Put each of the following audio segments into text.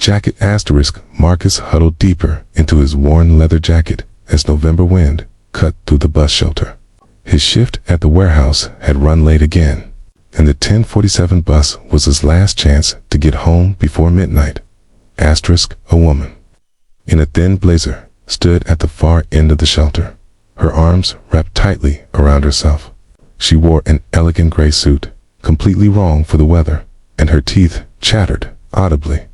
jacket asterisk. Marcus huddled deeper into his worn leather jacket as November wind cut through the bus shelter. His shift at the warehouse had run late again, and the 10:47 bus was his last chance to get home before midnight. Asterisk. A woman in a thin blazer stood at the far end of the shelter, her arms wrapped tightly around herself. She wore an elegant gray suit, completely wrong for the weather, and her teeth chattered audibly.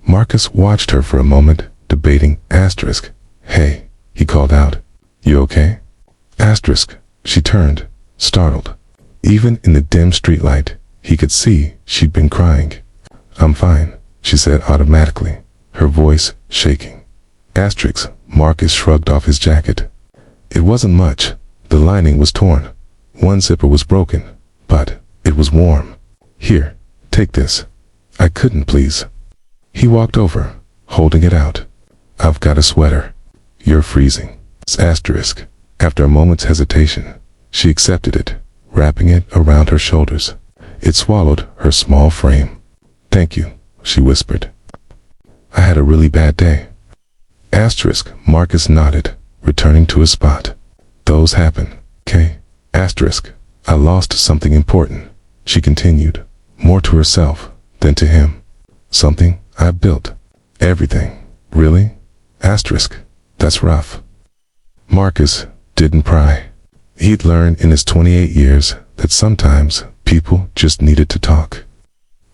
Marcus watched her for a moment, debating. Asterisk. Hey, he called out. You okay? Asterisk. She turned, startled. Even in the dim streetlight, he could see she'd been crying. I'm fine, she said automatically, her voice shaking. Asterisk. Marcus shrugged off his jacket. It wasn't much. The lining was torn. One zipper was broken, but it was warm. Here, take this. I couldn't, please. He walked over, holding it out. I've got a sweater. You're freezing. Asterisk. After a moment's hesitation, she accepted it, wrapping it around her shoulders. It swallowed her small frame. Thank you, she whispered. I had a really bad day. Asterisk. Marcus nodded, returning to his spot. Those happen, Kay. Asterisk. I lost something important, she continued, more to herself than to him. Something I built. Everything. Really? Asterisk. That's rough. Marcus didn't pry. He'd learned in his 28 years that sometimes people just needed to talk.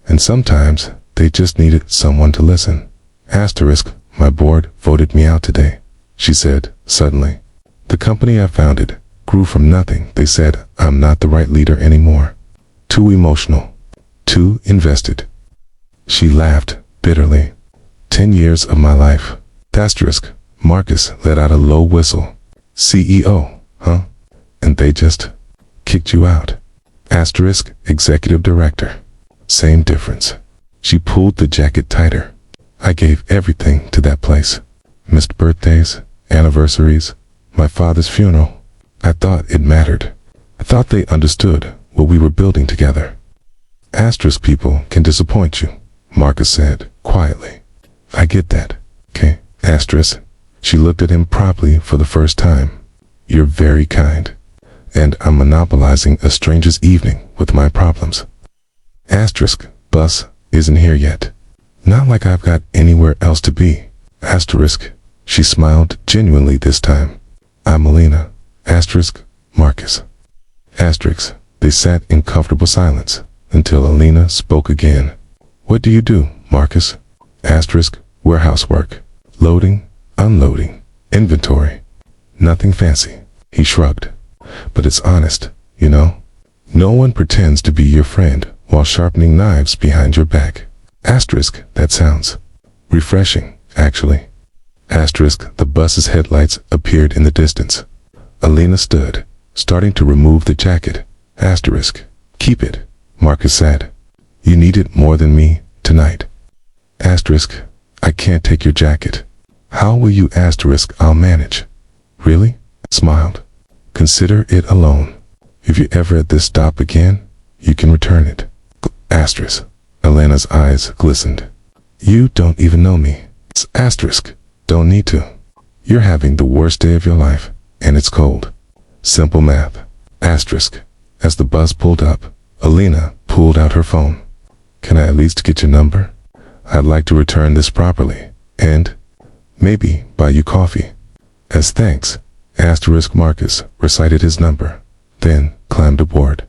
And sometimes they just needed someone to listen. Asterisk. My board voted me out today, she said suddenly. The company I founded grew from nothing. They said I'm not the right leader anymore. Too emotional. Too invested. She laughed bitterly. 10 years of my life. Asterisk. Marcus let out a low whistle. CEO, huh? And they just kicked you out. Asterisk. Executive director. Same difference. She pulled the jacket tighter. I gave everything to that place. Missed birthdays, anniversaries, my father's funeral. I thought it mattered. I thought they understood what we were building together. Asterisk. People can disappoint you, Marcus said quietly. I get that, okay? Asterisk. She looked at him properly for the first time. You're very kind. And I'm monopolizing a stranger's evening with my problems. Asterisk. Bus isn't here yet. Not like I've got anywhere else to be. Asterisk. She smiled genuinely this time. I'm Alina. Asterisk. Marcus. Asterisk. They sat in comfortable silence until Alina spoke again. What do you do, Marcus? Asterisk. Warehouse work. Loading, unloading, inventory. Nothing fancy. He shrugged. But it's honest, you know? No one pretends to be your friend while sharpening knives behind your back. Asterisk. That sounds refreshing, actually. Asterisk. The bus's headlights appeared in the distance. Alina stood, starting to remove the jacket. Asterisk. Keep it, Marcus said. You need it more than me tonight. Asterisk. I can't take your jacket. How will you? Asterisk. I'll manage. Really? Smiled. Consider it a loan. If you're ever at this stop again, you can return it. Asterisk. Alina's eyes glistened. You don't even know me. Asterisk. Don't need to. You're having the worst day of your life, and it's cold. Simple math. Asterisk. As the bus pulled up, Alina pulled out her phone. Can I at least get your number? I'd like to return this properly, and maybe buy you coffee. As thanks, Asterisk. Marcus recited his number, then climbed aboard.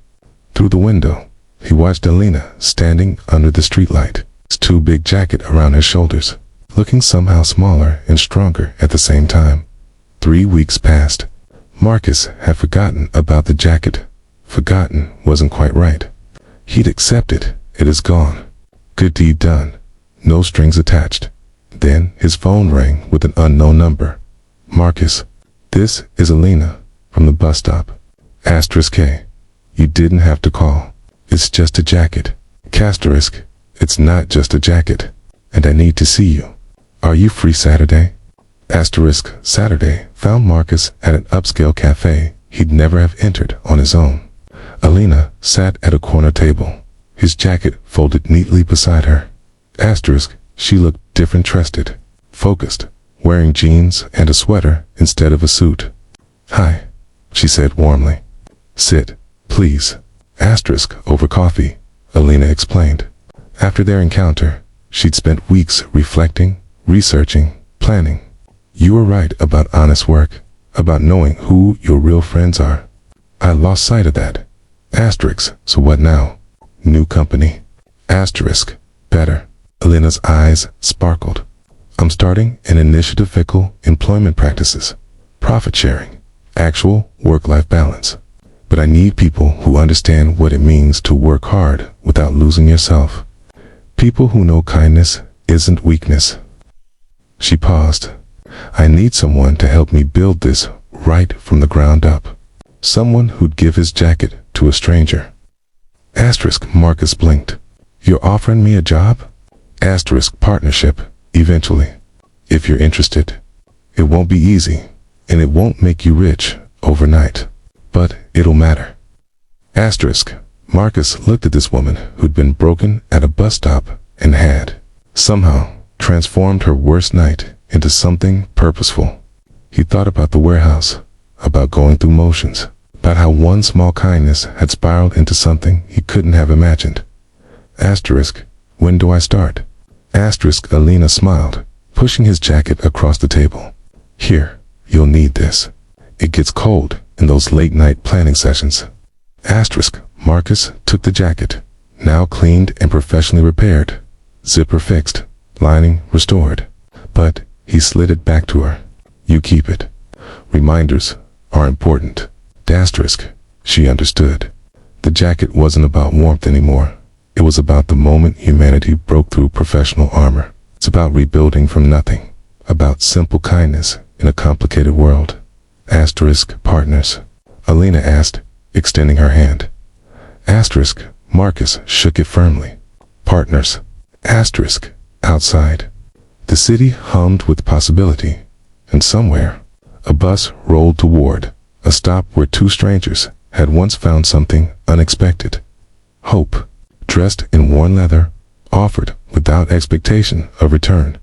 Through the window, he watched Alina standing under the streetlight, his too big jacket around her shoulders, looking somehow smaller and stronger at the same time. 3 weeks passed. Marcus had forgotten about the jacket. Forgotten wasn't quite right. He'd accepted it as gone. Good deed done. No strings attached. Then his phone rang with an unknown number. Marcus, this is Alina from the bus stop. Asterisk. K. You didn't have to call. It's just a jacket. Asterisk. It's not just a jacket. And I need to see you. Are you free Saturday? Asterisk. Saturday found Marcus at an upscale cafe he'd never have entered on his own. Alina sat at a corner table, his jacket folded neatly beside her. Asterisk. She looked different, trusted, focused, wearing jeans and a sweater instead of a suit. "Hi," she said warmly. "Sit, please." Asterisk over coffee, Alina explained. After their encounter, she'd spent weeks reflecting, researching, planning. "You were right about honest work, about knowing who your real friends are. I lost sight of that." Asterisk, so what now? New company? Asterisk, better. Alina's eyes sparkled. "I'm starting an initiative, Fickle employment practices, profit sharing, actual work-life balance. But I need people who understand what it means to work hard without losing yourself. People who know kindness isn't weakness." She paused. "I need someone to help me build this right from the ground up. Someone who'd give his jacket to a stranger." Asterisk, Marcus blinked. "You're offering me a job?" Asterisk, partnership, eventually. If you're interested. It won't be easy, and it won't make you rich overnight. But it'll matter. Asterisk, Marcus looked at this woman who'd been broken at a bus stop and had, somehow, transformed her worst night into something purposeful. He thought about the warehouse, about going through motions, about how one small kindness had spiraled into something he couldn't have imagined. Asterisk, when do I start? Asterisk, Alina smiled, pushing his jacket across the table. Here, you'll need this. It gets cold in those late-night planning sessions. Asterisk, Marcus took the jacket, now cleaned and professionally repaired, zipper fixed, lining restored. But he slid it back to her. You keep it. Reminders are important. Asterisk, she understood. The jacket wasn't about warmth anymore. It was about the moment humanity broke through professional armor. It's about rebuilding from nothing, about simple kindness in a complicated world. Asterisk, partners. Alina asked, extending her hand. Asterisk, Marcus shook it firmly. Partners. Asterisk, outside. The city hummed with possibility, and somewhere, a bus rolled toward a stop where two strangers had once found something unexpected. Hope, dressed in worn leather, offered without expectation of return.